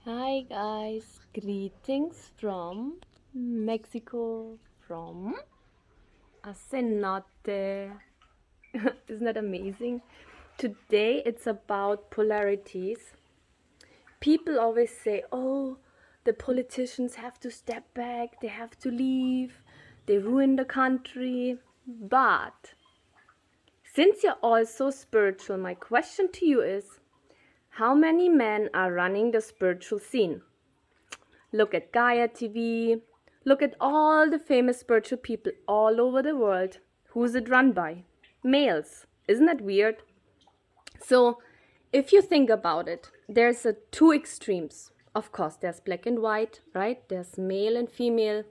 Hi guys, greetings from Mexico, from a cenote. Isn't that amazing? Today it's about polarities. People always say, oh, the politicians have to step back, they have to leave, they ruin the country. But since you're all so spiritual, my question to you is, how many men are running the spiritual scene? Look at Gaia TV. Look at all the famous spiritual people all over the world. Who's it run by? Males. Isn't that weird? So, if you think about it, there's two extremes. Of course, there's black and white, right? There's male and female.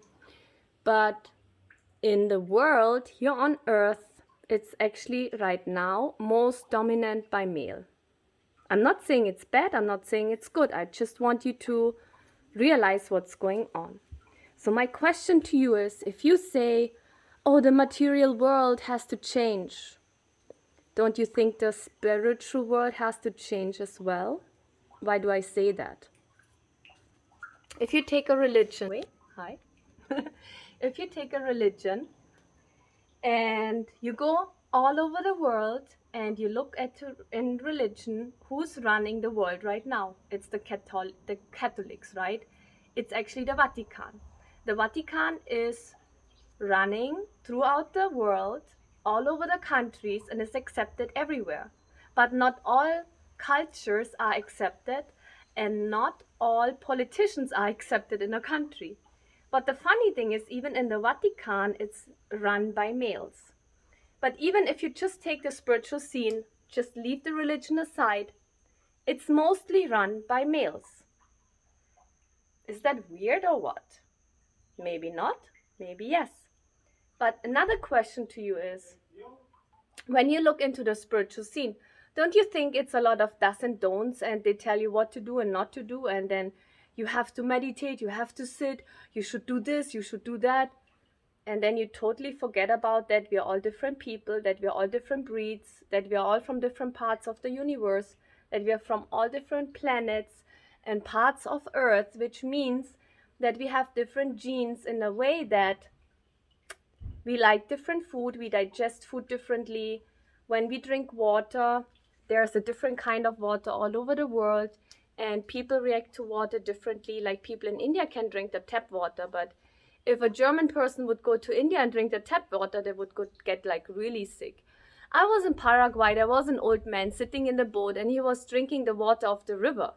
But in the world, here on Earth, it's actually right now most dominant by male. I'm not saying it's bad, I'm not saying it's good. I just want you to realize what's going on. So, my question to you is, if you say, oh, the material world has to change, don't you think the spiritual world has to change as well? Why do I say that? If you take a religion, wait, hi. If you take a religion and you go all over the world and you look at in religion who's running the world right now, it's the Catholics, right? It's actually the Vatican. The Vatican is running throughout the world, all over the countries, and is accepted everywhere. But not all cultures are accepted, and not all politicians are accepted in a country. But the funny thing is, even in the Vatican, it's run by males. But even if you just take the spiritual scene, just leave the religion aside, it's mostly run by males. Is that weird or what? Maybe not, maybe yes. But another question to you is, when you look into the spiritual scene, don't you think it's a lot of do's and don'ts, and they tell you what to do and not to do, and then you have to meditate, you have to sit, you should do this, you should do that, and then you totally forget about that we are all different people, that we are all different breeds, that we are all from different parts of the universe, that we are from all different planets and parts of Earth, which means that we have different genes in a way that we like different food, we digest food differently. When we drink water, there's a different kind of water all over the world, and people react to water differently. Like people in India can drink the tap water, but if a German person would go to India and drink the tap water, they would get like really sick. I was in Paraguay, there was an old man sitting in the boat and he was drinking the water of the river.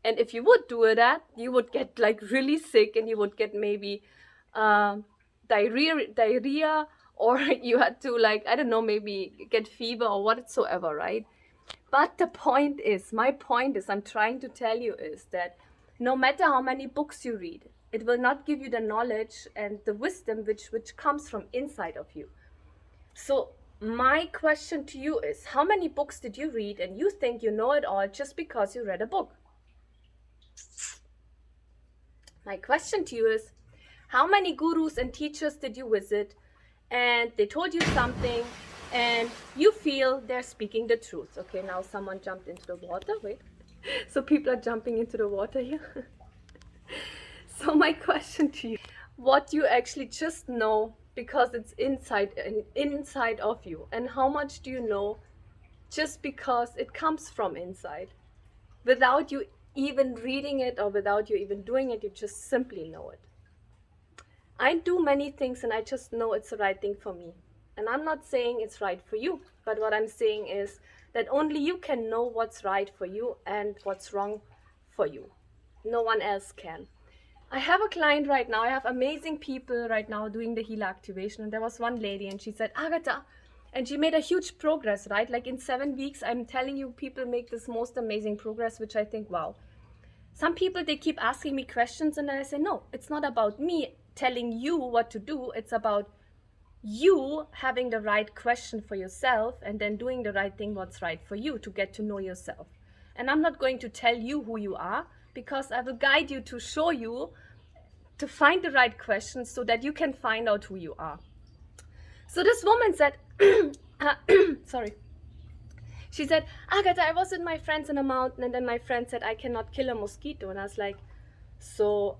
And if you would do that, you would get like really sick, and you would get maybe uh, diarrhea, or you had to, like, I don't know, maybe get fever or whatsoever, right? But the point is, my point is, I'm trying to tell you is that no matter how many books you read, it will not give you the knowledge and the wisdom which comes from inside of you. So my question to you is, how many books did you read and you think you know it all just because you read a book? My question to you is, how many gurus and teachers did you visit and they told you something and you feel they're speaking the truth? Okay, now someone jumped into the water. Wait. So people are jumping into the water here. So my question to you, what you actually just know because it's inside of you, and how much do you know just because it comes from inside, without you even reading it or without you even doing it, you just simply know it. I do many things and I just know it's the right thing for me. And I'm not saying it's right for you, but what I'm saying is that only you can know what's right for you and what's wrong for you. No one else can. I have a client right now. I have amazing people right now doing the healer activation. And there was one lady and she said, Agatha, and she made a huge progress, right? Like in 7 weeks, I'm telling you, people make this most amazing progress, which I think, wow. Some people, they keep asking me questions and I say, no, it's not about me telling you what to do. It's about you having the right question for yourself and then doing the right thing, what's right for you, to get to know yourself. And I'm not going to tell you who you are, because I will guide you to show you to find the right questions so that you can find out who you are. So this woman said, sorry. She said, Agatha, I was with my friends in a mountain, and then my friend said I cannot kill a mosquito. And I was like, so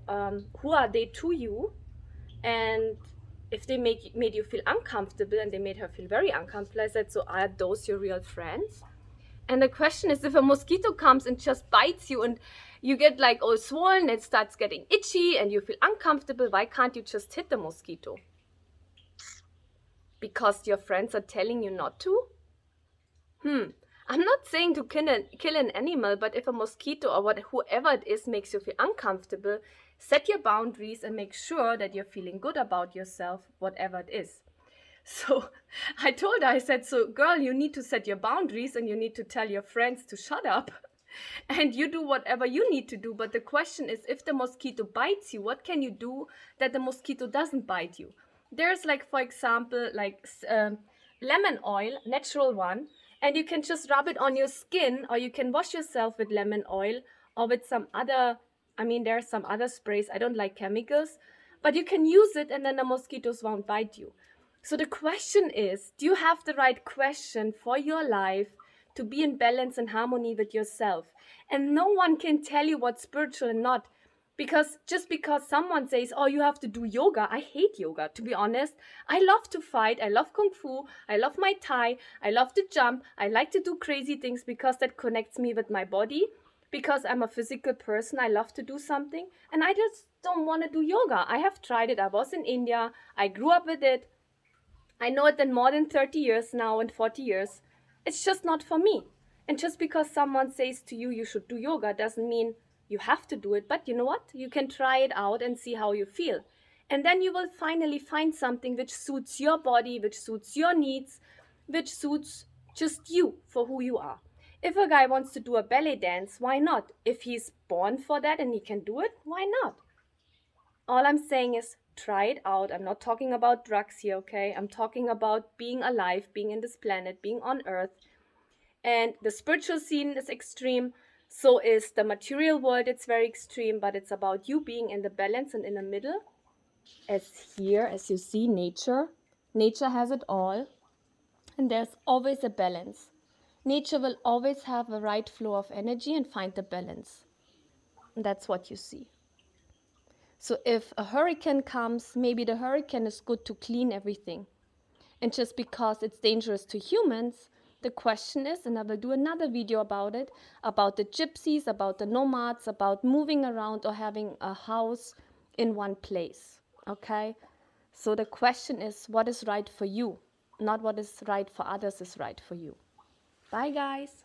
who are they to you? And if they made you feel uncomfortable, and they made her feel very uncomfortable, I said, so are those your real friends? And the question is, if a mosquito comes and just bites you and you get like all swollen, it starts getting itchy and you feel uncomfortable, why can't you just hit the mosquito? Because your friends are telling you not to? I'm not saying to kill an animal, but if a mosquito or whoever it is makes you feel uncomfortable, set your boundaries and make sure that you're feeling good about yourself, whatever it is. So I told her, I said, so girl, you need to set your boundaries and you need to tell your friends to shut up and you do whatever you need to do. But the question is, if the mosquito bites you, what can you do that the mosquito doesn't bite you? There's like, for example, like lemon oil, natural one, and you can just rub it on your skin, or you can wash yourself with lemon oil or with some other, I mean, there are some other sprays. I don't like chemicals, but you can use it and then the mosquitoes won't bite you. So the question is, do you have the right question for your life to be in balance and harmony with yourself? And no one can tell you what's spiritual and not. Because just because someone says, oh, you have to do yoga, I hate yoga, to be honest. I love to fight, I love Kung Fu, I love my Thai, I love to jump, I like to do crazy things because that connects me with my body. Because I'm a physical person, I love to do something. And I just don't want to do yoga. I have tried it, I was in India, I grew up with it. I know it in more than 30 years now and 40 years. It's just not for me. And just because someone says to you, you should do yoga, doesn't mean you have to do it. But you know what? You can try it out and see how you feel. And then you will finally find something which suits your body, which suits your needs, which suits just you for who you are. If a guy wants to do a ballet dance, why not? If he's born for that and he can do it, why not? All I'm saying is try it out. I'm not talking about drugs here, okay? I'm talking about being alive, being in this planet, being on Earth. And the spiritual scene is extreme. So is the material world. It's very extreme, but it's about you being in the balance and in the middle. As here, as you see, nature has it all. And there's always a balance. Nature will always have a right flow of energy and find the balance. And that's what you see. So if a hurricane comes, maybe the hurricane is good to clean everything. And just because it's dangerous to humans, the question is, and I will do another video about it, about the gypsies, about the nomads, about moving around or having a house in one place. Okay? So the question is, what is right for you? Not what is right for others is right for you. Bye, guys.